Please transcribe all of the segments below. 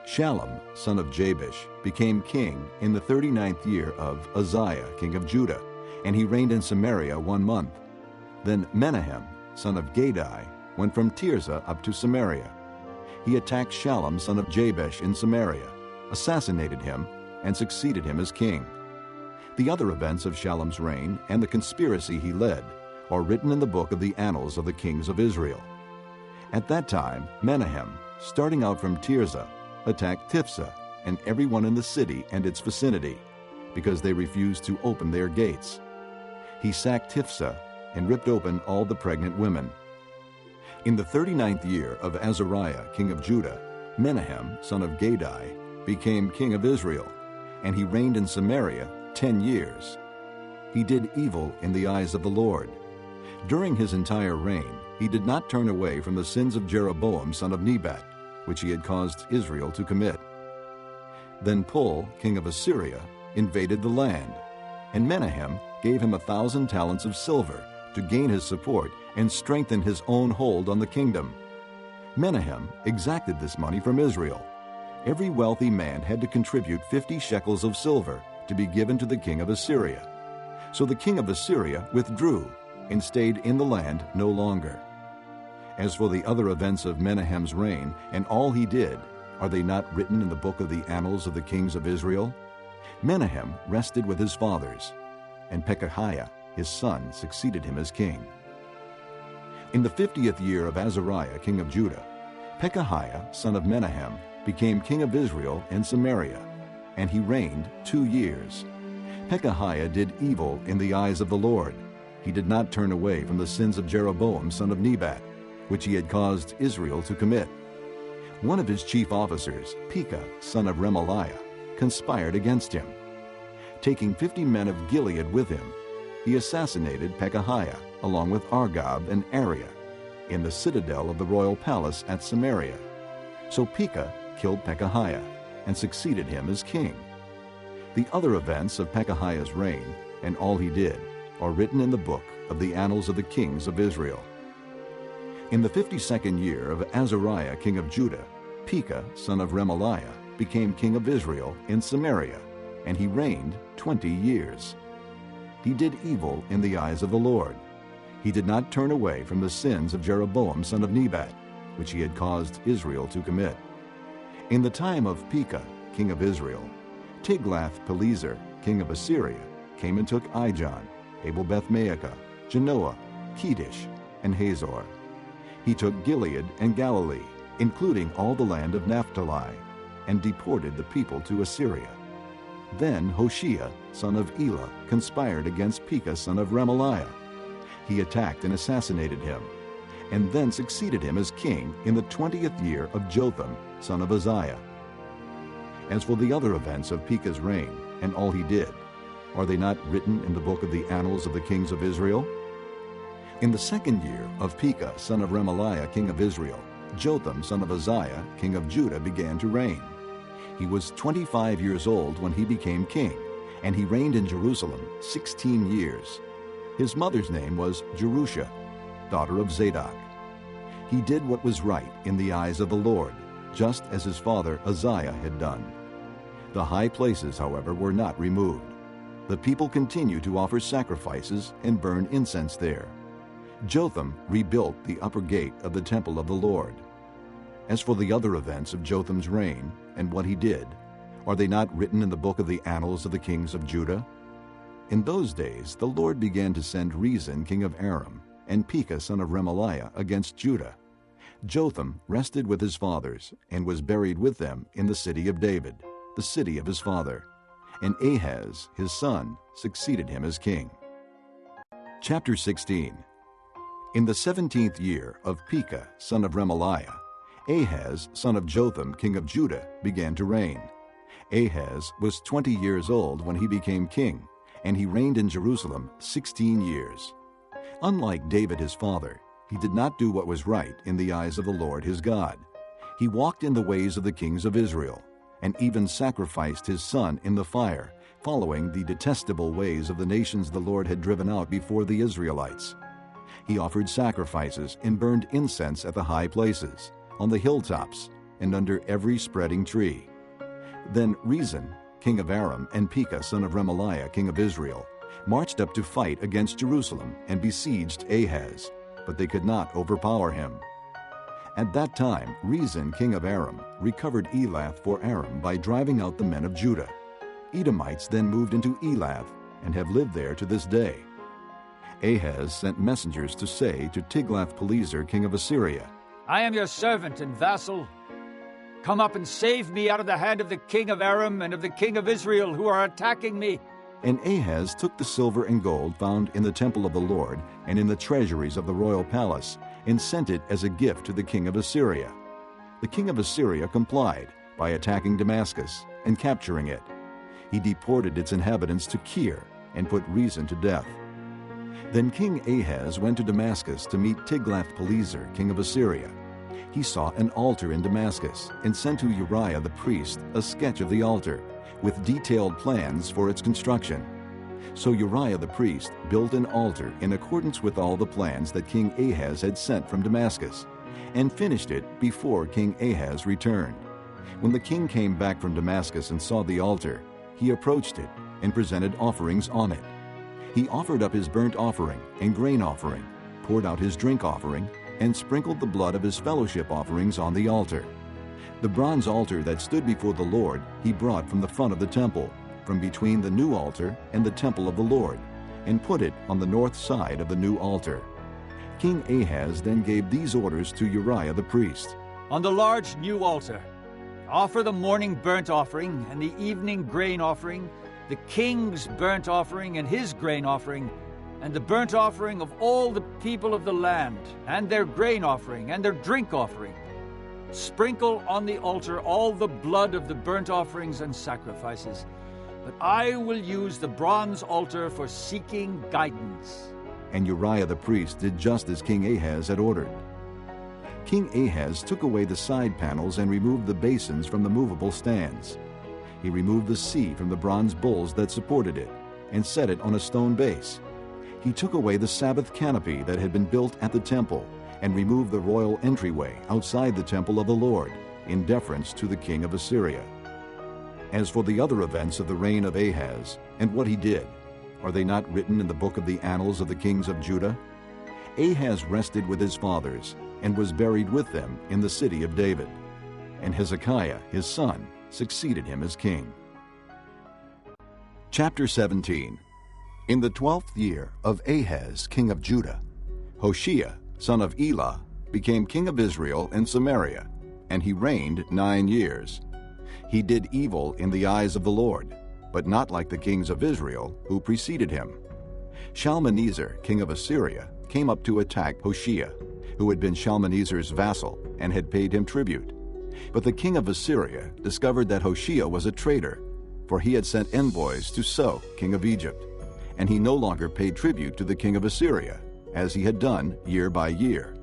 Shallum, son of Jabesh, became king in the 39th year of Uzziah, king of Judah, and he reigned in Samaria 1 month. Then Menahem, son of Gadai, went from Tirzah up to Samaria. He attacked Shallum, son of Jabesh, in Samaria, assassinated him, and succeeded him as king. The other events of Shallum's reign and the conspiracy he led are written in the book of the annals of the kings of Israel. At that time, Menahem, starting out from Tirzah, attacked Tiphsah and everyone in the city and its vicinity, because they refused to open their gates. He sacked Tiphsah and ripped open all the pregnant women. In the 39th year of Azariah, king of Judah, Menahem, son of Gadai, became king of Israel, and he reigned in Samaria 10 years. He did evil in the eyes of the Lord. During his entire reign, he did not turn away from the sins of Jeroboam, son of Nebat, which he had caused Israel to commit. Then Pul, king of Assyria, invaded the land, and Menahem gave him 1,000 talents of silver to gain his support and strengthen his own hold on the kingdom. Menahem exacted this money from Israel. Every wealthy man had to contribute 50 shekels of silver to be given to the king of Assyria. So the king of Assyria withdrew and stayed in the land no longer. As for the other events of Menahem's reign and all he did, are they not written in the book of the annals of the kings of Israel? Menahem rested with his fathers, and Pekahiah, his son, succeeded him as king. In the 50th year of Azariah, king of Judah, Pekahiah, son of Menahem, became king of Israel and Samaria, and he reigned 2 years. Pekahiah did evil in the eyes of the Lord. He did not turn away from the sins of Jeroboam, son of Nebat, which he had caused Israel to commit. One of his chief officers, Pekah, son of Remaliah, conspired against him. Taking 50 men of Gilead with him, he assassinated Pekahiah, along with Argob and Ariah, in the citadel of the royal palace at Samaria. So Pekah killed Pekahiah and succeeded him as king. The other events of Pekahiah's reign and all he did are written in the book of the annals of the kings of Israel. In the 52nd year of Azariah, king of Judah, Pekah, son of Remaliah, became king of Israel in Samaria, and he reigned 20 years. He did evil in the eyes of the Lord. He did not turn away from the sins of Jeroboam, son of Nebat, which he had caused Israel to commit. In the time of Pekah, king of Israel, Tiglath-Pileser, king of Assyria, came and took Ijon, Abel-Beth-Maacah, Genoa, Kedesh, and Hazor. He took Gilead and Galilee, including all the land of Naphtali, and deported the people to Assyria. Then Hoshea, son of Elah, conspired against Pekah, son of Remaliah. He attacked and assassinated him, and then succeeded him as king in the 20th year of Jotham, son of Uzziah. As for the other events of Pekah's reign and all he did, are they not written in the book of the annals of the kings of Israel? In the 2nd year of Pekah, son of Remaliah, king of Israel, Jotham, son of Uzziah, king of Judah, began to reign. He was 25 years old when he became king, and he reigned in Jerusalem 16 years. His mother's name was Jerusha, daughter of Zadok. He did what was right in the eyes of the Lord, just as his father Uzziah had done. The high places, however, were not removed. The people continued to offer sacrifices and burn incense there. Jotham rebuilt the upper gate of the temple of the Lord. As for the other events of Jotham's reign and what he did, are they not written in the book of the annals of the kings of Judah? In those days the Lord began to send Rezin, king of Aram, and Pekah, son of Remaliah, against Judah. Jotham rested with his fathers and was buried with them in the city of David, the city of his father. And Ahaz, his son, succeeded him as king. Chapter 16. In the 17th year of Pekah, son of Remaliah, Ahaz, son of Jotham, king of Judah, began to reign. Ahaz was 20 years old when he became king, and he reigned in Jerusalem 16 years. Unlike David his father, he did not do what was right in the eyes of the Lord his God. He walked in the ways of the kings of Israel, and even sacrificed his son in the fire, following the detestable ways of the nations the Lord had driven out before the Israelites. He offered sacrifices and burned incense at the high places, on the hilltops, and under every spreading tree. Then Rezin, king of Aram, and Pekah, son of Remaliah, king of Israel, marched up to fight against Jerusalem and besieged Ahaz, but they could not overpower him. At that time, Rezin, king of Aram, recovered Elath for Aram by driving out the men of Judah. Edomites then moved into Elath and have lived there to this day. Ahaz sent messengers to say to Tiglath-Pileser, king of Assyria, I am your servant and vassal. Come up and save me out of the hand of the king of Aram and of the king of Israel who are attacking me. And Ahaz took the silver and gold found in the temple of the Lord and in the treasuries of the royal palace and sent it as a gift to the king of Assyria. The king of Assyria complied by attacking Damascus and capturing it. He deported its inhabitants to Kir and put Rezin to death. Then King Ahaz went to Damascus to meet Tiglath-Pileser, king of Assyria. He saw an altar in Damascus and sent to Uriah the priest a sketch of the altar, with detailed plans for its construction. So Uriah the priest built an altar in accordance with all the plans that King Ahaz had sent from Damascus, and finished it before King Ahaz returned. When the king came back from Damascus and saw the altar, he approached it and presented offerings on it. He offered up his burnt offering and grain offering, poured out his drink offering, and sprinkled the blood of his fellowship offerings on the altar. The bronze altar that stood before the Lord he brought from the front of the temple, from between the new altar and the temple of the Lord, and put it on the north side of the new altar. King Ahaz then gave these orders to Uriah the priest. On the large new altar, offer the morning burnt offering and the evening grain offering, the king's burnt offering and his grain offering, and the burnt offering of all the people of the land, and their grain offering and their drink offering. Sprinkle on the altar all the blood of the burnt offerings and sacrifices, but I will use the bronze altar for seeking guidance. And Uriah the priest did just as King Ahaz had ordered. King Ahaz took away the side panels and removed the basins from the movable stands. He removed the sea from the bronze bowls that supported it, and set it on a stone base. He took away the Sabbath canopy that had been built at the temple, and removed the royal entryway outside the temple of the Lord, in deference to the king of Assyria. As for the other events of the reign of Ahaz, and what he did, are they not written in the book of the annals of the kings of Judah? Ahaz rested with his fathers, and was buried with them in the city of David. And Hezekiah, his son, succeeded him as king. Chapter 17. In the 12th year of Ahaz, king of Judah, Hoshea, son of Elah, became king of Israel and Samaria, and he reigned 9 years. He did evil in the eyes of the Lord, but not like the kings of Israel who preceded him. Shalmaneser, king of Assyria, came up to attack Hoshea, who had been Shalmaneser's vassal and had paid him tribute. But the king of Assyria discovered that Hoshea was a traitor, for he had sent envoys to So, king of Egypt, and he no longer paid tribute to the king of Assyria, as he had done year by year.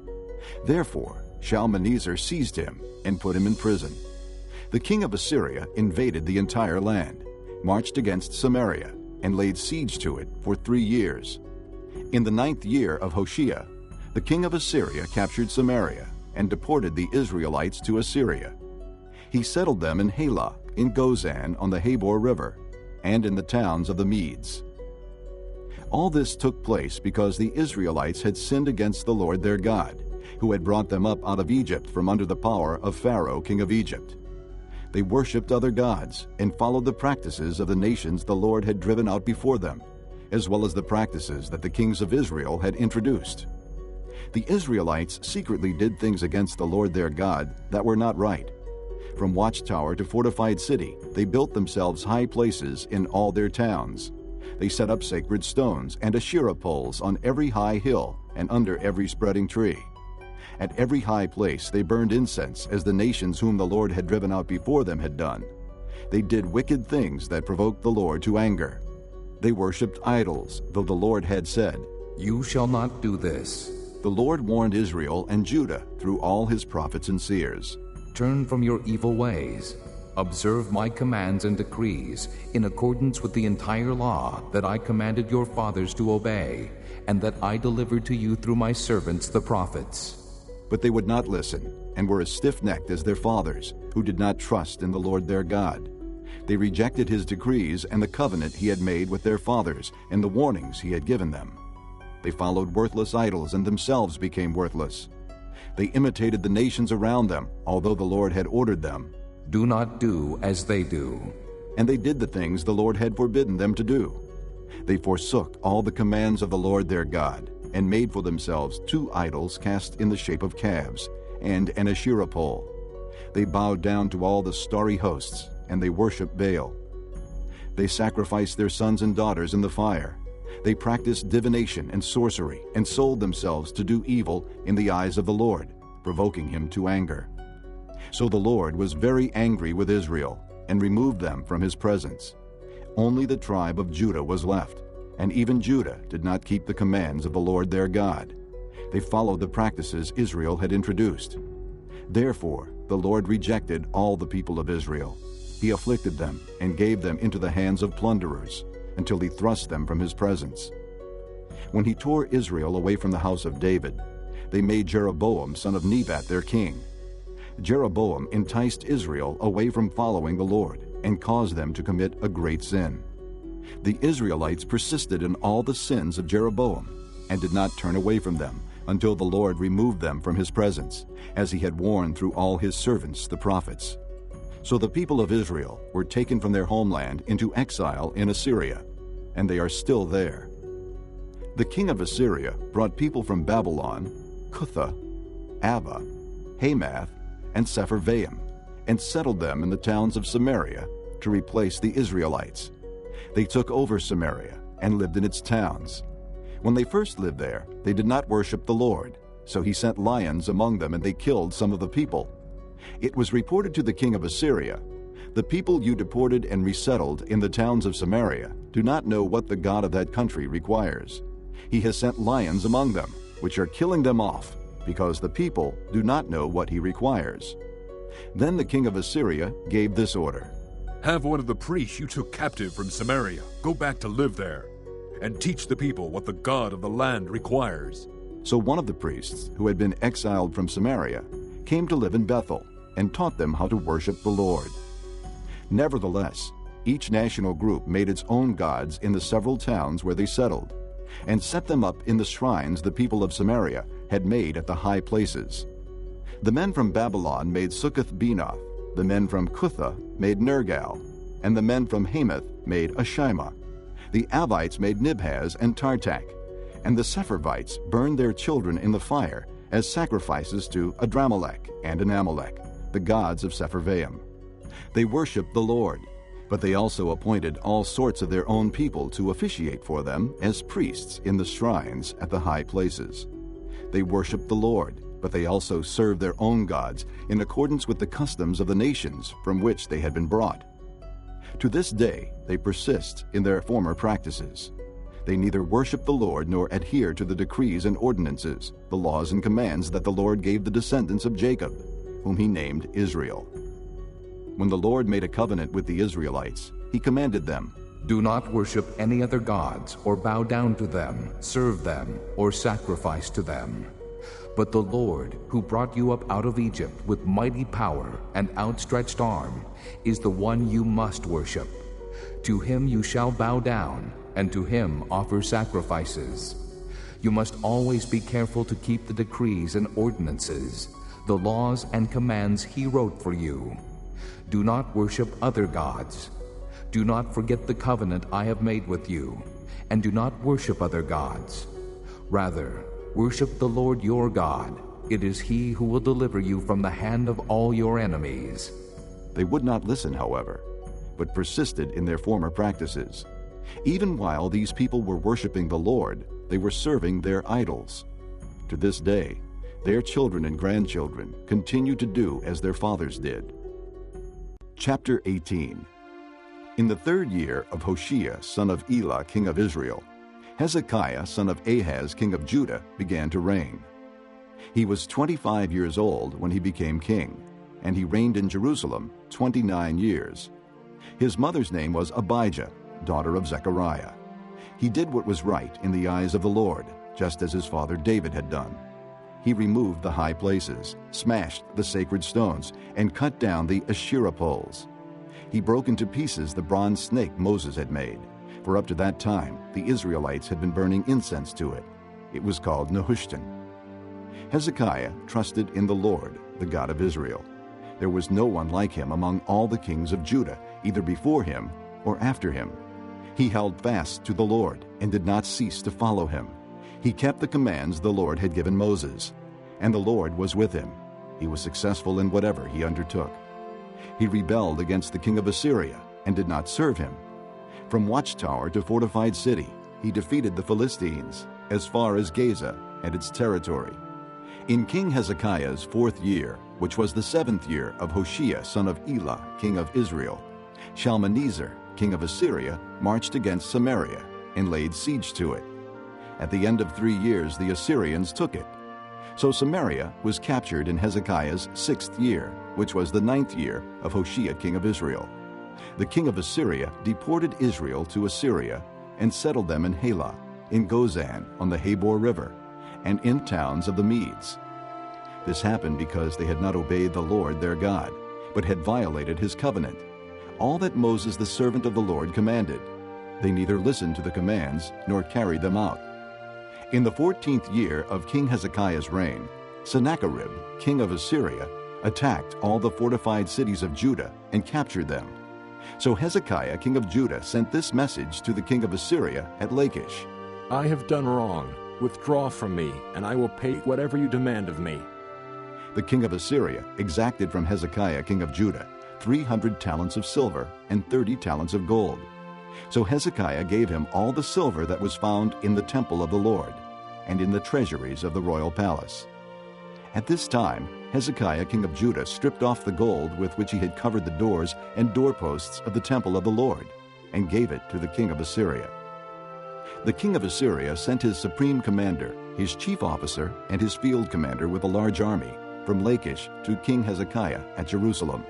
Therefore Shalmaneser seized him and put him in prison. The king of Assyria invaded the entire land, marched against Samaria, and laid siege to it for 3 years. In the 9th year of Hoshea, the king of Assyria captured Samaria and deported the Israelites to Assyria. He settled them in Halah, in Gozan on the Habor River, and in the towns of the Medes. All this took place because the Israelites had sinned against the Lord their God, who had brought them up out of Egypt from under the power of Pharaoh, king of Egypt. They worshipped other gods and followed the practices of the nations the Lord had driven out before them, as well as the practices that the kings of Israel had introduced. The Israelites secretly did things against the Lord their God that were not right. From watchtower to fortified city, they built themselves high places in all their towns. They set up sacred stones and Asherah poles on every high hill and under every spreading tree. At every high place they burned incense, as the nations whom the Lord had driven out before them had done. They did wicked things that provoked the Lord to anger. They worshipped idols, though the Lord had said, "You shall not do this." The Lord warned Israel and Judah through all his prophets and seers. Turn from your evil ways. Observe my commands and decrees in accordance with the entire law that I commanded your fathers to obey, and that I delivered to you through my servants the prophets. But they would not listen, and were as stiff-necked as their fathers, who did not trust in the Lord their God. They rejected his decrees and the covenant he had made with their fathers, and the warnings he had given them. They followed worthless idols and themselves became worthless. They imitated the nations around them, although the Lord had ordered them. Do not do as they do. And they did the things the Lord had forbidden them to do. They forsook all the commands of the Lord their God, and made for themselves 2 idols cast in the shape of calves, and an Asherah pole. They bowed down to all the starry hosts, and they worshipped Baal. They sacrificed their sons and daughters in the fire. They practiced divination and sorcery, and sold themselves to do evil in the eyes of the Lord, provoking him to anger. So the Lord was very angry with Israel, and removed them from his presence. Only the tribe of Judah was left, and even Judah did not keep the commands of the Lord their God. They followed the practices Israel had introduced. Therefore the Lord rejected all the people of Israel. He afflicted them and gave them into the hands of plunderers, until he thrust them from his presence. When he tore Israel away from the house of David, they made Jeroboam son of Nebat their king. Jeroboam enticed Israel away from following the Lord, and caused them to commit a great sin. The Israelites persisted in all the sins of Jeroboam, and did not turn away from them, until the Lord removed them from his presence, as he had warned through all his servants the prophets. So the people of Israel were taken from their homeland into exile in Assyria, and they are still there. The king of Assyria brought people from Babylon, Cutha, Ava, Hamath, and Sepharvaim, and settled them in the towns of Samaria to replace the Israelites. They took over Samaria and lived in its towns. When they first lived there, they did not worship the Lord, so he sent lions among them, and they killed some of the people. It was reported to the king of Assyria, "The people you deported and resettled in the towns of Samaria do not know what the God of that country requires. He has sent lions among them, which are killing them off, because the people do not know what he requires." Then the king of Assyria gave this order: Have one of the priests you took captive from Samaria go back to live there, and teach the people what the God of the land requires. So one of the priests, who had been exiled from Samaria, came to live in Bethel, and taught them how to worship the Lord. Nevertheless, each national group made its own gods in the several towns where they settled, and set them up in the shrines the people of Samaria had made at the high places. The men from Babylon made Succoth-Benoth, the men from Cutha made Nergal, and the men from Hamath made Ashima. The Avites made Nibhaz and Tartak, and the Sepharvites burned their children in the fire as sacrifices to Adramelech and Anamelech, the gods of Sepharvaim. They worshipped the Lord, but they also appointed all sorts of their own people to officiate for them as priests in the shrines at the high places. They worshipped the Lord, but they also served their own gods in accordance with the customs of the nations from which they had been brought. To this day they persist in their former practices. They neither worship the Lord nor adhere to the decrees and ordinances, the laws and commands that the Lord gave the descendants of Jacob, whom he named Israel. When the Lord made a covenant with the Israelites, he commanded them, Do not worship any other gods, or bow down to them, serve them, or sacrifice to them. But the Lord, who brought you up out of Egypt with mighty power and outstretched arm, is the one you must worship. To him you shall bow down, and to him offer sacrifices. You must always be careful to keep the decrees and ordinances, the laws and commands he wrote for you. Do not worship other gods. Do not forget the covenant I have made with you, and do not worship other gods. Rather, worship the Lord your God. It is he who will deliver you from the hand of all your enemies. They would not listen, however, but persisted in their former practices. Even while these people were worshiping the Lord, they were serving their idols. To this day, their children and grandchildren continue to do as their fathers did. Chapter 18. In the 3rd year of Hoshea, son of Elah, king of Israel, Hezekiah, son of Ahaz, king of Judah, began to reign. He was 25 years old when he became king, and he reigned in Jerusalem 29 years. His mother's name was Abijah, daughter of Zechariah. He did what was right in the eyes of the Lord, just as his father David had done. he removed the high places, smashed the sacred stones, and cut down the Asherah poles. He broke into pieces the bronze snake Moses had made, for up to that time the Israelites had been burning incense to it. It was called Nehushtan. Hezekiah trusted in the Lord, the God of Israel. There was no one like him among all the kings of Judah, either before him or after him. He held fast to the Lord and did not cease to follow him. He kept the commands the Lord had given Moses, and the Lord was with him. He was successful in whatever he undertook. He rebelled against the king of Assyria and did not serve him. From watchtower to fortified city, he defeated the Philistines as far as Gaza and its territory. In King Hezekiah's 4th year, which was the 7th year of Hoshea son of Elah, king of Israel, Shalmaneser, king of Assyria, marched against Samaria and laid siege to it. At the end of 3 years the Assyrians took it. So Samaria was captured in Hezekiah's 6th year, which was the 9th year of Hoshea king of Israel. The king of Assyria deported Israel to Assyria and settled them in Halah, in Gozan on the Habor River, and in towns of the Medes. This happened because they had not obeyed the Lord their God, but had violated his covenant, all that Moses the servant of the Lord commanded. They neither listened to the commands nor carried them out. In the 14th year of King Hezekiah's reign, Sennacherib, king of Assyria, attacked all the fortified cities of Judah and captured them. So Hezekiah, king of Judah, sent this message to the king of Assyria at Lachish: I have done wrong. Withdraw from me, and I will pay whatever you demand of me. The king of Assyria exacted from Hezekiah, king of Judah, 300 talents of silver and 30 talents of gold. So Hezekiah gave him all the silver that was found in the temple of the Lord and in the treasuries of the royal palace. At this time, Hezekiah, king of Judah, stripped off the gold with which he had covered the doors and doorposts of the temple of the Lord and gave it to the king of Assyria. The king of Assyria sent his supreme commander, his chief officer, and his field commander with a large army from Lachish to King Hezekiah at Jerusalem.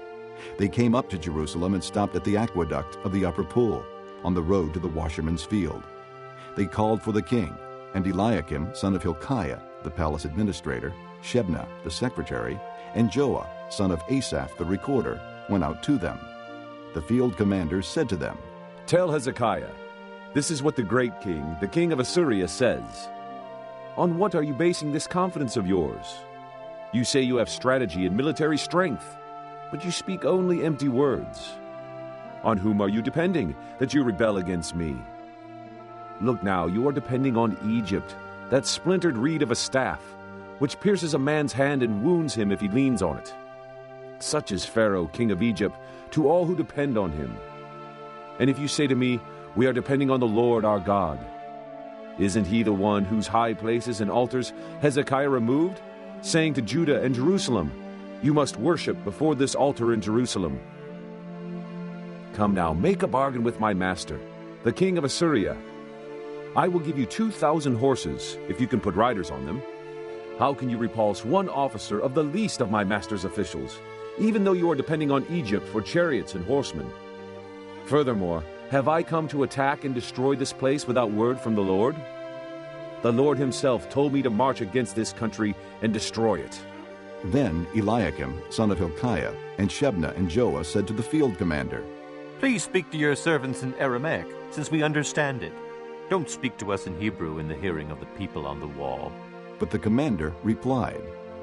They came up to Jerusalem and stopped at the aqueduct of the upper pool, on the road to the washerman's field. They called for the king, and Eliakim, son of Hilkiah, the palace administrator, Shebna, the secretary, and Joah, son of Asaph, the recorder, went out to them. The field commander said to them, Tell Hezekiah, this is what the great king, the king of Assyria, says. On what are you basing this confidence of yours? You say you have strategy and military strength, but you speak only empty words. On whom are you depending, that you rebel against me? Look now, you are depending on Egypt, that splintered reed of a staff, which pierces a man's hand and wounds him if he leans on it. Such is Pharaoh, king of Egypt, to all who depend on him. And if you say to me, we are depending on the Lord our God, isn't he the one whose high places and altars Hezekiah removed, saying to Judah and Jerusalem, you must worship before this altar in Jerusalem? Come now, make a bargain with my master, the king of Assyria. I will give you 2,000 horses, if you can put riders on them. How can you repulse one officer of the least of my master's officials, even though you are depending on Egypt for chariots and horsemen? Furthermore, have I come to attack and destroy this place without word from the Lord? The Lord himself told me to march against this country and destroy it. Then Eliakim, son of Hilkiah, and Shebna and Joah said to the field commander, Please speak to your servants in Aramaic, since we understand it. Don't speak to us in Hebrew in the hearing of the people on the wall. But the commander replied,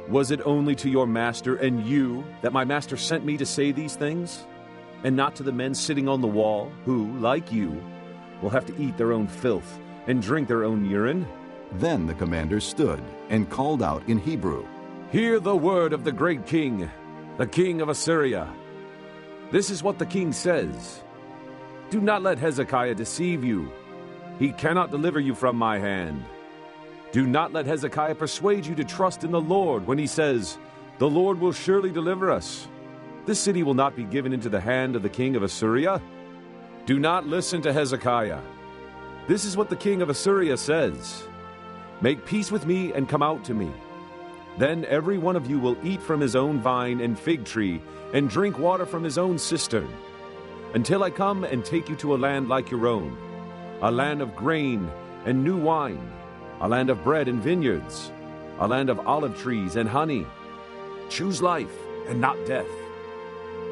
Was it only to your master and you that my master sent me to say these things? And not to the men sitting on the wall, who, like you, will have to eat their own filth and drink their own urine? Then the commander stood and called out in Hebrew, Hear the word of the great king, the king of Assyria. This is what the king says. Do not let Hezekiah deceive you. He cannot deliver you from my hand. Do not let Hezekiah persuade you to trust in the Lord when he says, The Lord will surely deliver us. This city will not be given into the hand of the king of Assyria. Do not listen to Hezekiah. This is what the king of Assyria says. Make peace with me and come out to me. Then every one of you will eat from his own vine and fig tree and drink water from his own cistern, until I come and take you to a land like your own, a land of grain and new wine, a land of bread and vineyards, a land of olive trees and honey. Choose life and not death.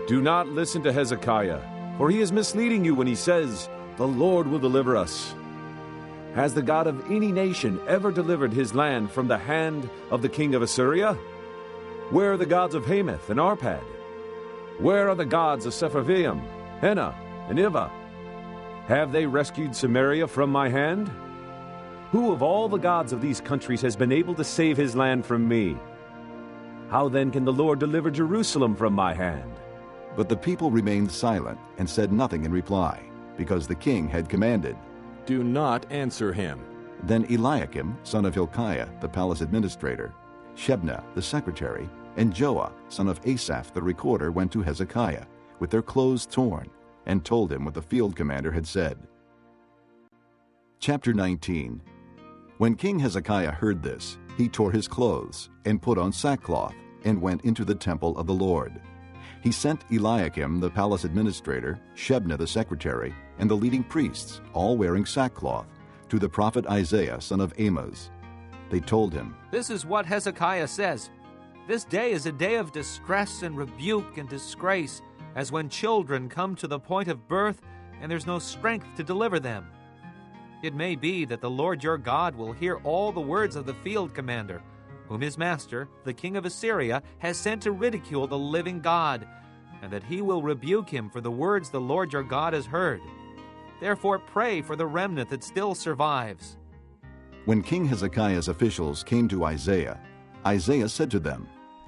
Do not listen to Hezekiah, for he is misleading you when he says, "The Lord will deliver us." Has the God of any nation ever delivered his land from the hand of the king of Assyria? Where are the gods of Hamath and Arpad? Where are the gods of Sepharvaim, Hena, and Ivah? Have they rescued Samaria from my hand? Who of all the gods of these countries has been able to save his land from me? How then can the Lord deliver Jerusalem from my hand? But the people remained silent and said nothing in reply, because the king had commanded. Do not answer him. Then Eliakim, son of Hilkiah, the palace administrator, Shebna, the secretary, and Joah, son of Asaph, the recorder, went to Hezekiah, with their clothes torn, and told him what the field commander had said. Chapter 19. When King Hezekiah heard this, he tore his clothes, and put on sackcloth, and went into the temple of the Lord. He sent Eliakim, the palace administrator, Shebna, the secretary, and the leading priests, all wearing sackcloth, to the prophet Isaiah, son of Amoz. They told him, "This is what Hezekiah says. This day is a day of distress and rebuke and disgrace, as when children come to the point of birth and there's no strength to deliver them. It may be that the Lord your God will hear all the words of the field commander, whom his master, the king of Assyria, has sent to ridicule the living God, and that he will rebuke him for the words the Lord your God has heard. Therefore pray for the remnant that still survives." When King Hezekiah's officials came to Isaiah, Isaiah said to them,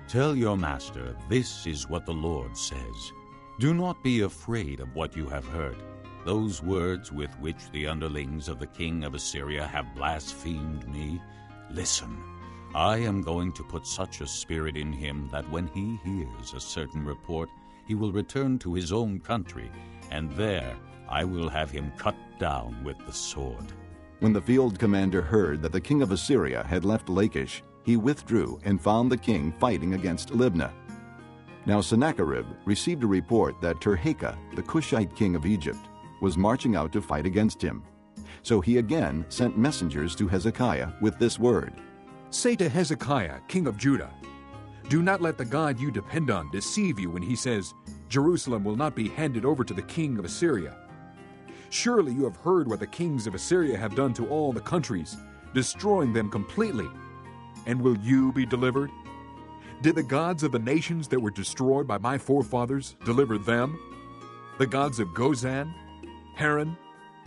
"Tell your master, this is what the Lord says. Do not be afraid of what you have heard. Those words with which the underlings of the king of Assyria have blasphemed me, listen. I am going to put such a spirit in him that when he hears a certain report, he will return to his own country, and there I will have him cut down with the sword." When the field commander heard that the king of Assyria had left Lachish, he withdrew and found the king fighting against Libnah. Now Sennacherib received a report that Tirhakah, the Cushite king of Egypt, was marching out to fight against him. So he again sent messengers to Hezekiah with this word, Say to Hezekiah, king of Judah, do not let the God you depend on deceive you when he says, Jerusalem will not be handed over to the king of Assyria. Surely you have heard what the kings of Assyria have done to all the countries, destroying them completely. And will you be delivered? Did the gods of the nations that were destroyed by my forefathers deliver them? The gods of Gozan, Haran,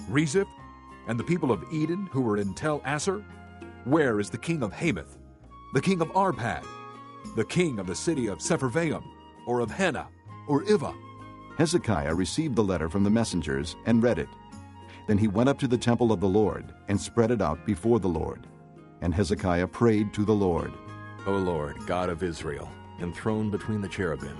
Rezeph, and the people of Eden who were in Tel Assar? Where is the king of Hamath, the king of Arpad, the king of the city of Sepharvaim, or of Hena, or Ivah? Hezekiah received the letter from the messengers and read it. Then he went up to the temple of the Lord and spread it out before the Lord. And Hezekiah prayed to the Lord, O Lord, God of Israel, enthroned between the cherubim,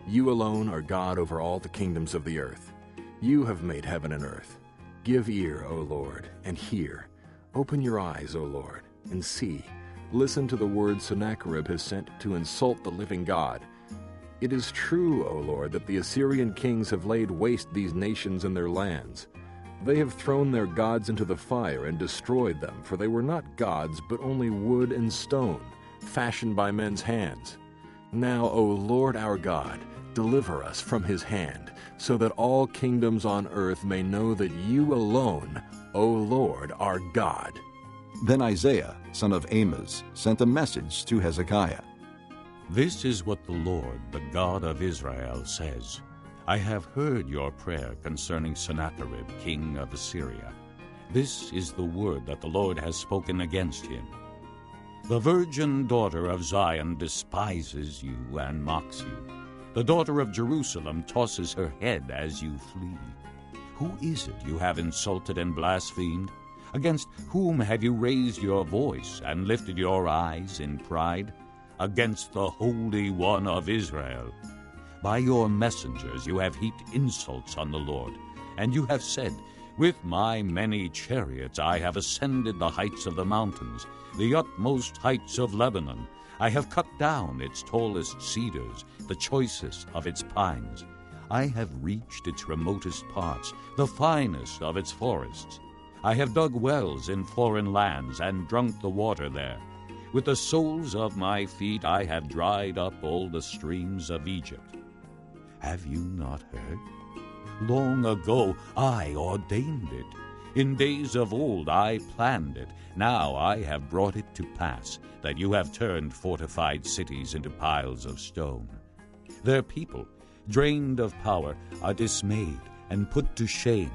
you alone are God over all the kingdoms of the earth. You have made heaven and earth. Give ear, O Lord, and hear. Open your eyes, O Lord, and see. Listen to the words Sennacherib has sent to insult the living God. It is true, O Lord, that the Assyrian kings have laid waste these nations and their lands. They have thrown their gods into the fire and destroyed them, for they were not gods, but only wood and stone, fashioned by men's hands. Now, O Lord our God, deliver us from his hand, so that all kingdoms on earth may know that you alone, O Lord, are God. Then Isaiah, son of Amoz, sent a message to Hezekiah. This is what the Lord, the God of Israel, says. I have heard your prayer concerning Sennacherib, king of Assyria. This is the word that the Lord has spoken against him. The virgin daughter of Zion despises you and mocks you. The daughter of Jerusalem tosses her head as you flee. Who is it you have insulted and blasphemed? Against whom have you raised your voice and lifted your eyes in pride? Against the Holy One of Israel. By your messengers you have heaped insults on the Lord, and you have said, With my many chariots I have ascended the heights of the mountains, the utmost heights of Lebanon. I have cut down its tallest cedars, the choicest of its pines. I have reached its remotest parts, the finest of its forests. I have dug wells in foreign lands and drunk the water there. With the soles of my feet I have dried up all the streams of Egypt. Have you not heard? Long ago I ordained it. In days of old I planned it. Now I have brought it to pass, that you have turned fortified cities into piles of stone. Their people, drained of power, are dismayed and put to shame.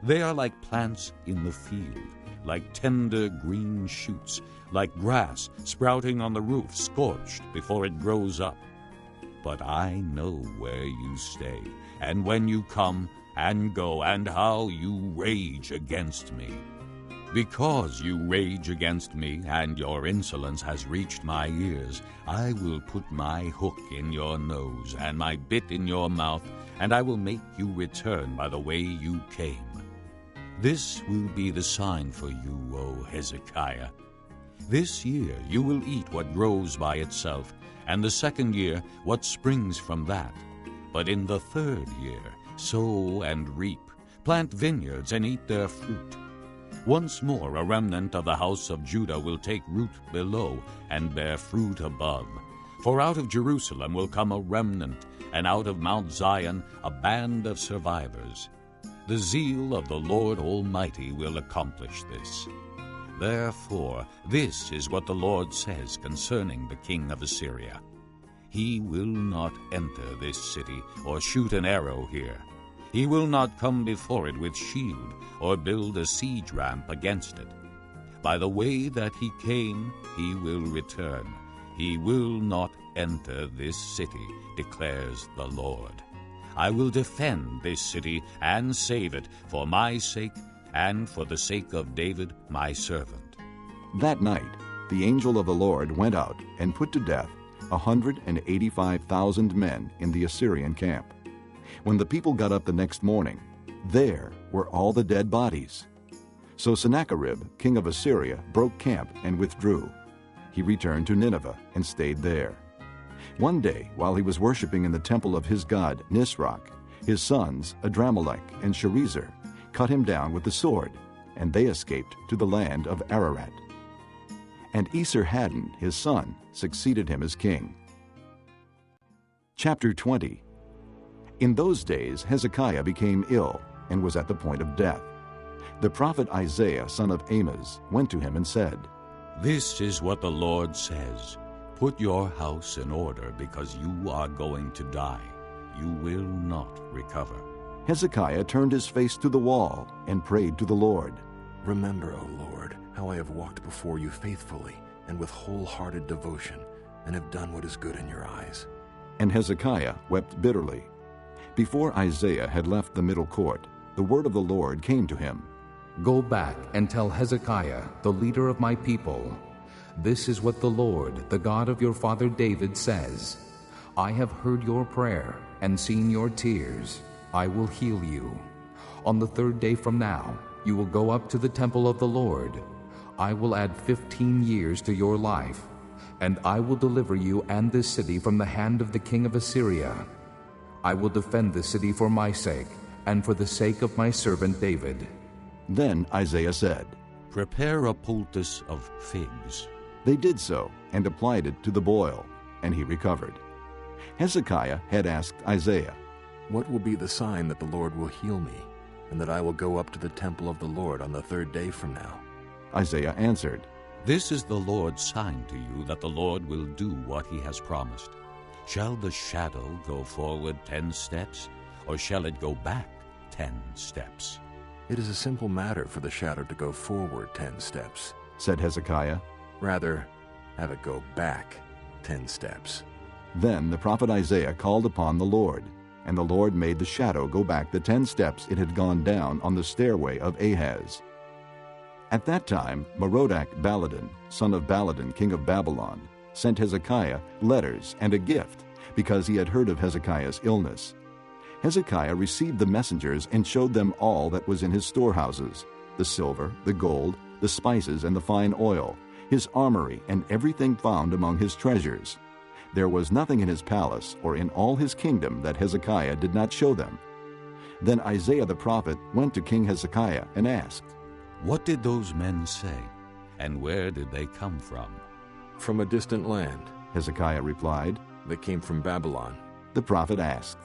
They are like plants in the field, like tender green shoots, like grass sprouting on the roof, scorched before it grows up. But I know where you stay, and when you come and go, and how you rage against me. Because you rage against me, and your insolence has reached my ears, I will put my hook in your nose, and my bit in your mouth, and I will make you return by the way you came. This will be the sign for you, O Hezekiah. This year you will eat what grows by itself, and the second year what springs from that. But in the third year sow and reap, plant vineyards and eat their fruit. Once more a remnant of the house of Judah will take root below and bear fruit above. For out of Jerusalem will come a remnant, and out of Mount Zion a band of survivors. The zeal of the Lord Almighty will accomplish this. Therefore, this is what the Lord says concerning the king of Assyria. He will not enter this city or shoot an arrow here. He will not come before it with shield or build a siege ramp against it. By the way that he came, he will return. He will not enter this city, declares the Lord. I will defend this city and save it for my sake and for the sake of David my servant. That night the angel of the Lord went out and put to death 185,000 men in the Assyrian camp. When the people got up the next morning, there were all the dead bodies. So Sennacherib, king of Assyria, broke camp and withdrew. He returned to Nineveh and stayed there. One day, while he was worshiping in the temple of his god Nisroch, his sons Adramelech and Sharezer cut him down with the sword, and they escaped to the land of Ararat. And Esarhaddon, his son, succeeded him as king. Chapter 20. In those days Hezekiah became ill and was at the point of death. The prophet Isaiah, son of Amoz, went to him and said, This is what the Lord says. Put your house in order, because you are going to die. You will not recover. Hezekiah turned his face to the wall and prayed to the Lord. Remember, O Lord, how I have walked before you faithfully and with wholehearted devotion, and have done what is good in your eyes. And Hezekiah wept bitterly. Before Isaiah had left the middle court, the word of the Lord came to him. Go back and tell Hezekiah, the leader of my people, this is what the Lord, the God of your father David, says. I have heard your prayer and seen your tears. I will heal you. On the third day from now, you will go up to the temple of the Lord. I will add 15 years to your life, and I will deliver you and this city from the hand of the king of Assyria. I will defend the city for my sake and for the sake of my servant David. Then Isaiah said, Prepare a poultice of figs. They did so and applied it to the boil, and he recovered. Hezekiah had asked Isaiah, What will be the sign that the Lord will heal me, and that I will go up to the temple of the Lord on the third day from now? Isaiah answered, This is the Lord's sign to you that the Lord will do what he has promised. Shall the shadow go forward 10 steps, or shall it go back 10 steps? It is a simple matter for the shadow to go forward 10 steps, said Hezekiah. Rather, have it go back 10 steps. Then the prophet Isaiah called upon the Lord, and the Lord made the shadow go back the 10 steps it had gone down on the stairway of Ahaz. At that time Merodach-Baladan, son of Baladan, king of Babylon, sent Hezekiah letters and a gift, because he had heard of Hezekiah's illness. Hezekiah received the messengers and showed them all that was in his storehouses, the silver, the gold, the spices, and the fine oil, his armory, and everything found among his treasures. There was nothing in his palace or in all his kingdom that Hezekiah did not show them. Then Isaiah the prophet went to King Hezekiah and asked, What did those men say, and where did they come from? From a distant land, Hezekiah replied. They came from Babylon. The prophet asked,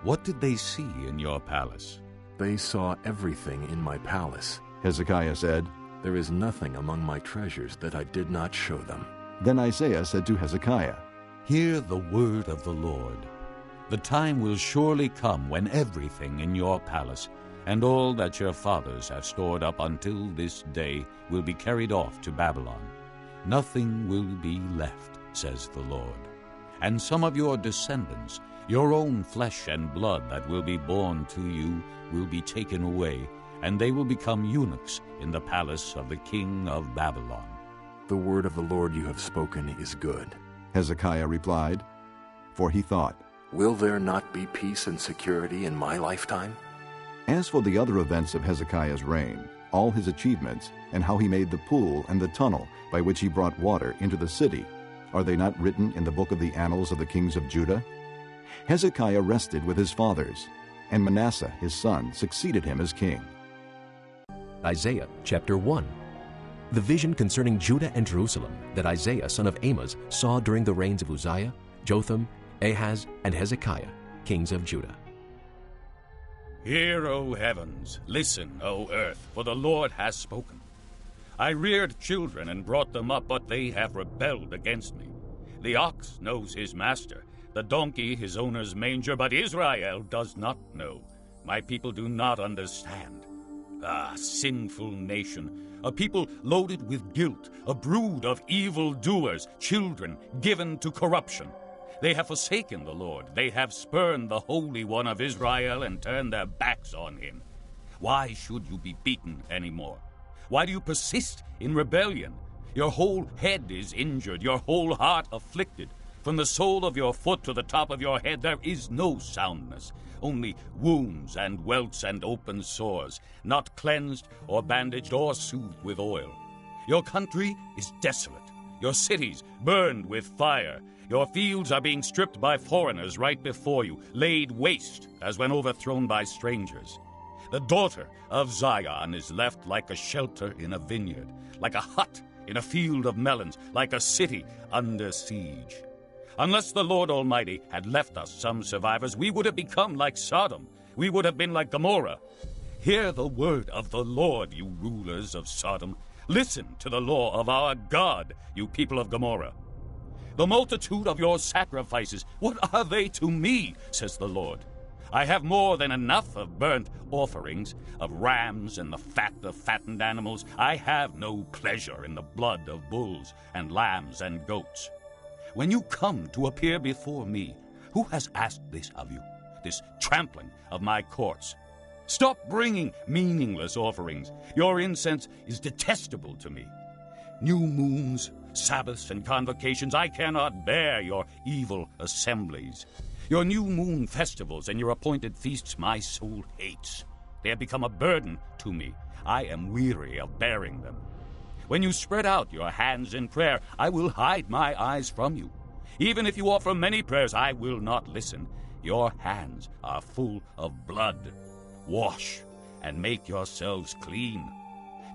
What did they see in your palace? They saw everything in my palace. Hezekiah said. There is nothing among my treasures that I did not show them. Then Isaiah said to Hezekiah, Hear the word of the Lord. The time will surely come when everything in your palace and all that your fathers have stored up until this day will be carried off to Babylon. Nothing will be left, says the Lord. And some of your descendants, your own flesh and blood that will be born to you, will be taken away, and they will become eunuchs in the palace of the king of Babylon. The word of the Lord you have spoken is good. Hezekiah replied, for he thought, Will there not be peace and security in my lifetime? As for the other events of Hezekiah's reign, all his achievements, and how he made the pool and the tunnel by which he brought water into the city, are they not written in the book of the annals of the kings of Judah? Hezekiah rested with his fathers, and Manasseh his son succeeded him as king. Isaiah chapter 1. The vision concerning Judah and Jerusalem that Isaiah son of Amoz saw during the reigns of Uzziah, Jotham, Ahaz, and Hezekiah, kings of Judah. Hear, O heavens, listen, O earth, for the Lord has spoken. I reared children and brought them up, but they have rebelled against me. The ox knows his master, the donkey his owner's manger, but Israel does not know. My people do not understand. Ah, sinful nation, a people loaded with guilt, a brood of evildoers, children given to corruption. They have forsaken the Lord. They have spurned the Holy One of Israel and turned their backs on him. Why should you be beaten anymore? Why do you persist in rebellion? Your whole head is injured, your whole heart afflicted. From the sole of your foot to the top of your head there is no soundness, only wounds and welts and open sores, not cleansed or bandaged or soothed with oil. Your country is desolate, your cities burned with fire. Your fields are being stripped by foreigners right before you, laid waste as when overthrown by strangers. The daughter of Zion is left like a shelter in a vineyard, like a hut in a field of melons, like a city under siege. Unless the Lord Almighty had left us some survivors, we would have become like Sodom. We would have been like Gomorrah. Hear the word of the Lord, you rulers of Sodom. Listen to the law of our God, you people of Gomorrah. The multitude of your sacrifices, what are they to me, says the Lord? I have more than enough of burnt offerings, of rams and the fat of fattened animals. I have no pleasure in the blood of bulls and lambs and goats. When you come to appear before me, who has asked this of you, this trampling of my courts? Stop bringing meaningless offerings. Your incense is detestable to me. New moons, Sabbaths, and convocations, I cannot bear your evil assemblies. Your new moon festivals and your appointed feasts my soul hates. They have become a burden to me. I am weary of bearing them. When you spread out your hands in prayer, I will hide my eyes from you. Even if you offer many prayers, I will not listen. Your hands are full of blood. Wash and make yourselves clean.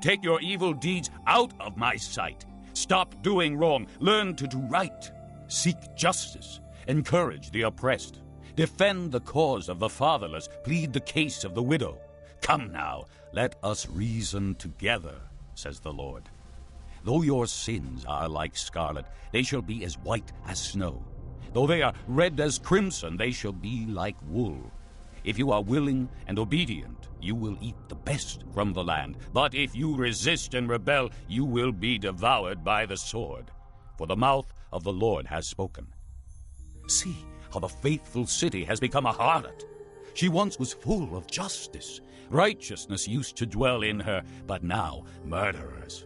Take your evil deeds out of my sight. Stop doing wrong. Learn to do right. Seek justice. Encourage the oppressed. Defend the cause of the fatherless. Plead the case of the widow. Come now, let us reason together, says the Lord. Though your sins are like scarlet, they shall be as white as snow. Though they are red as crimson, they shall be like wool. If you are willing and obedient, you will eat the best from the land. But if you resist and rebel, you will be devoured by the sword. For the mouth of the Lord has spoken. See how the faithful city has become a harlot. She once was full of justice. Righteousness used to dwell in her, but now murderers.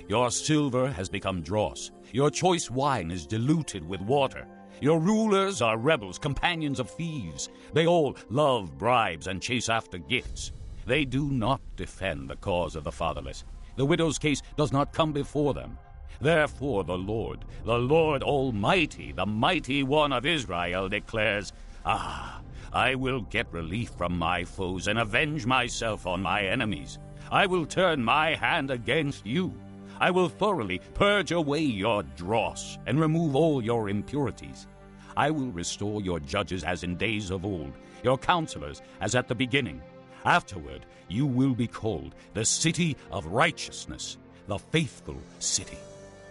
Your silver has become dross. Your choice wine is diluted with water. Your rulers are rebels, companions of thieves. They all love bribes and chase after gifts. They do not defend the cause of the fatherless. The widow's case does not come before them. Therefore the Lord Almighty, the mighty one of Israel, declares, I will get relief from my foes and avenge myself on my enemies. I will turn my hand against you. I will thoroughly purge away your dross and remove all your impurities. I will restore your judges as in days of old, your counselors as at the beginning. Afterward you will be called the city of righteousness, the faithful city.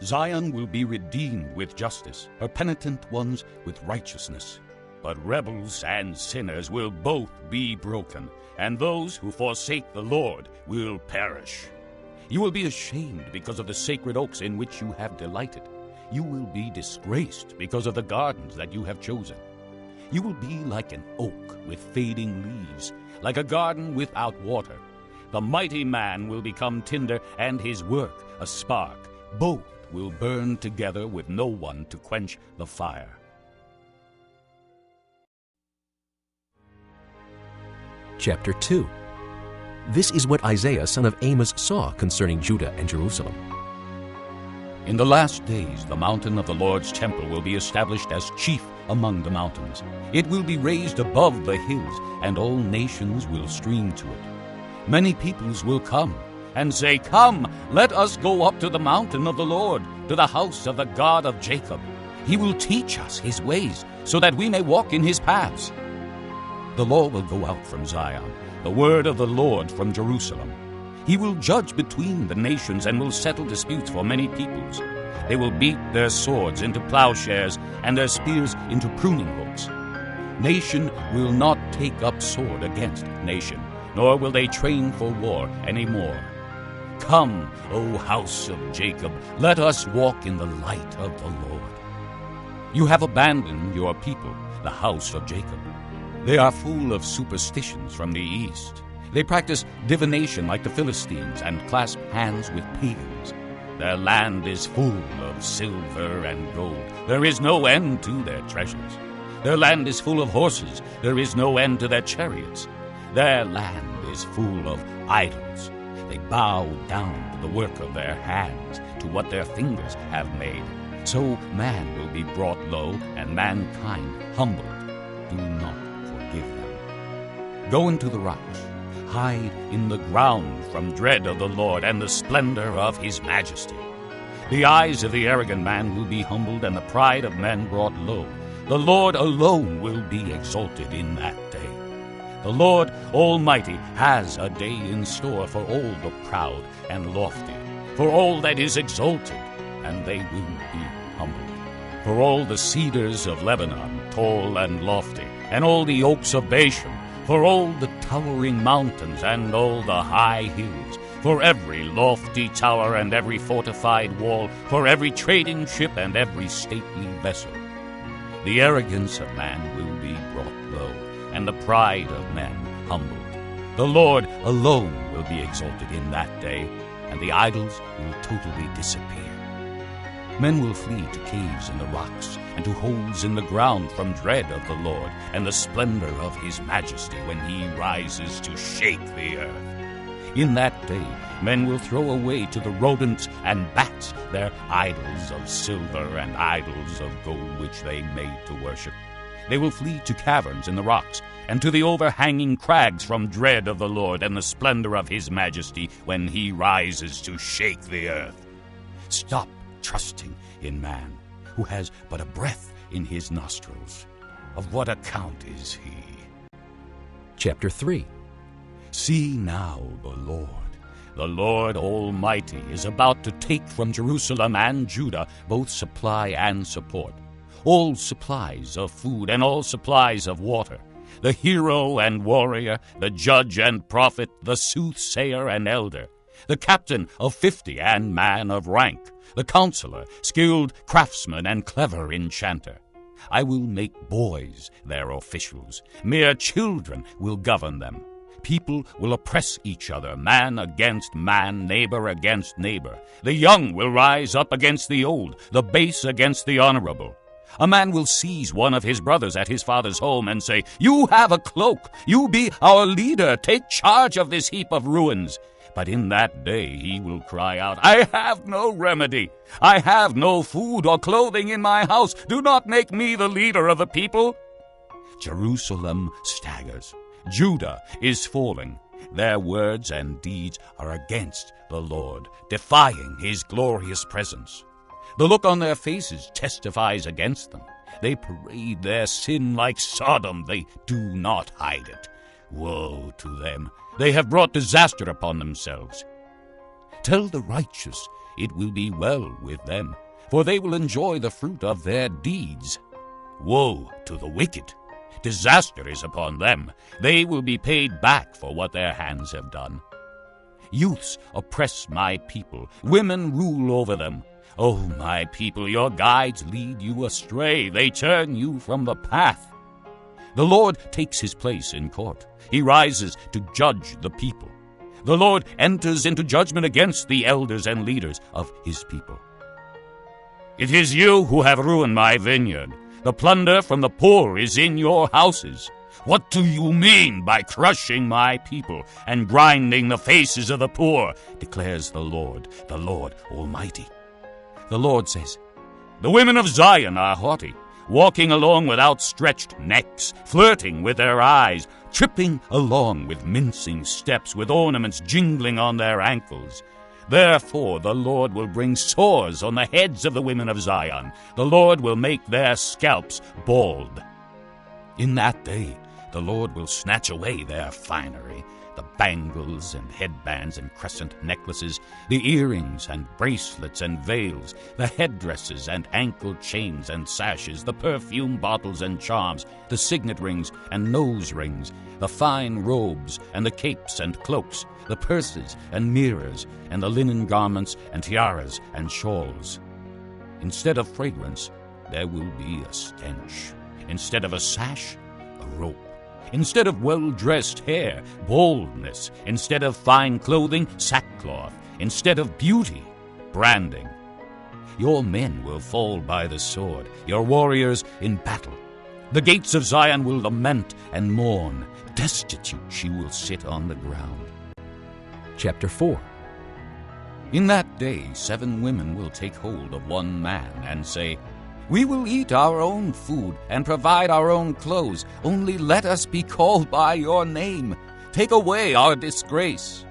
Zion will be redeemed with justice, her penitent ones with righteousness. But rebels and sinners will both be broken, and those who forsake the Lord will perish. You will be ashamed because of the sacred oaks in which you have delighted. You will be disgraced because of the gardens that you have chosen. You will be like an oak with fading leaves, like a garden without water. The mighty man will become tinder, and his work a spark. Both will burn together with no one to quench the fire. Chapter 2. This is what Isaiah son of Amos saw concerning Judah and Jerusalem. In the last days, the mountain of the Lord's temple will be established as chief among the mountains. It will be raised above the hills, and all nations will stream to it. Many peoples will come and say, "Come, let us go up to the mountain of the Lord, to the house of the God of Jacob. He will teach us his ways, so that we may walk in his paths." The law will go out from Zion, the word of the Lord from Jerusalem. He will judge between the nations and will settle disputes for many peoples. They will beat their swords into plowshares and their spears into pruning hooks. Nation will not take up sword against nation, nor will they train for war any more. Come, O house of Jacob, let us walk in the light of the Lord. You have abandoned your people, the house of Jacob. They are full of superstitions from the east. They practice divination like the Philistines and clasp hands with pagans. Their land is full of silver and gold. There is no end to their treasures. Their land is full of horses. There is no end to their chariots. Their land is full of idols. They bow down to the work of their hands, to what their fingers have made. So man will be brought low, and mankind humbled. Do not forgive them. Go into the rocks. Hide in the ground from dread of the Lord and the splendor of his majesty. The eyes of the arrogant man will be humbled, and the pride of men brought low. The Lord alone will be exalted in that day. The Lord Almighty has a day in store for all the proud and lofty, for all that is exalted, and they will be humbled. For all the cedars of Lebanon, tall and lofty, and all the oaks of Bashan, for all the towering mountains and all the high hills, for every lofty tower and every fortified wall, for every trading ship and every stately vessel. The arrogance of man will be brought low, and the pride of men humbled. The Lord alone will be exalted in that day, and the idols will totally disappear. Men will flee to caves in the rocks and to holes in the ground from dread of the Lord and the splendor of his majesty when he rises to shake the earth. In that day men will throw away to the rodents and bats their idols of silver and idols of gold which they made to worship. They will flee to caverns in the rocks and to the overhanging crags from dread of the Lord and the splendor of his majesty when he rises to shake the earth. Stop trusting in man, who has but a breath in his nostrils. Of what account is he? Chapter 3. See now the Lord Almighty is about to take from Jerusalem and Judah both supply and support, all supplies of food and all supplies of water, the hero and warrior, the judge and prophet, the soothsayer and elder, the captain of 50 and man of rank, the counselor, skilled craftsman and clever enchanter. I will make boys their officials. Mere children will govern them. People will oppress each other, man against man, neighbor against neighbor. The young will rise up against the old, the base against the honorable. A man will seize one of his brothers at his father's home and say, "You have a cloak. You be our leader. Take charge of this heap of ruins." But in that day he will cry out, "I have no remedy. I have no food or clothing in my house. Do not make me the leader of the people." Jerusalem staggers. Judah is falling. Their words and deeds are against the Lord, defying his glorious presence. The look on their faces testifies against them. They parade their sin like Sodom. They do not hide it. Woe to them! They have brought disaster upon themselves. Tell the righteous it will be well with them, for they will enjoy the fruit of their deeds. Woe to the wicked! Disaster is upon them. They will be paid back for what their hands have done. Youths oppress my people. Women rule over them. O my people, your guides lead you astray. They turn you from the path. The Lord takes his place in court. He rises to judge the people. The Lord enters into judgment against the elders and leaders of his people. It is you who have ruined my vineyard. The plunder from the poor is in your houses. What do you mean by crushing my people and grinding the faces of the poor, declares the Lord Almighty. The Lord says, the women of Zion are haughty, walking along with outstretched necks, flirting with their eyes, tripping along with mincing steps, with ornaments jingling on their ankles. Therefore the Lord will bring sores on the heads of the women of Zion. The Lord will make their scalps bald. In that day the Lord will snatch away their finery, the bangles and headbands and crescent necklaces, the earrings and bracelets and veils, the headdresses and ankle chains and sashes, the perfume bottles and charms, the signet rings and nose rings, the fine robes and the capes and cloaks, the purses and mirrors, and the linen garments and tiaras and shawls. Instead of fragrance, there will be a stench. Instead of a sash, a rope. Instead of well-dressed hair, baldness. Instead of fine clothing, sackcloth. Instead of beauty, branding. Your men will fall by the sword, your warriors in battle. The gates of Zion will lament and mourn. Destitute she will sit on the ground. Chapter 4. In that day 7 women will take hold of one man and say, we will eat our own food and provide our own clothes. Only let us be called by your name. Take away our disgrace.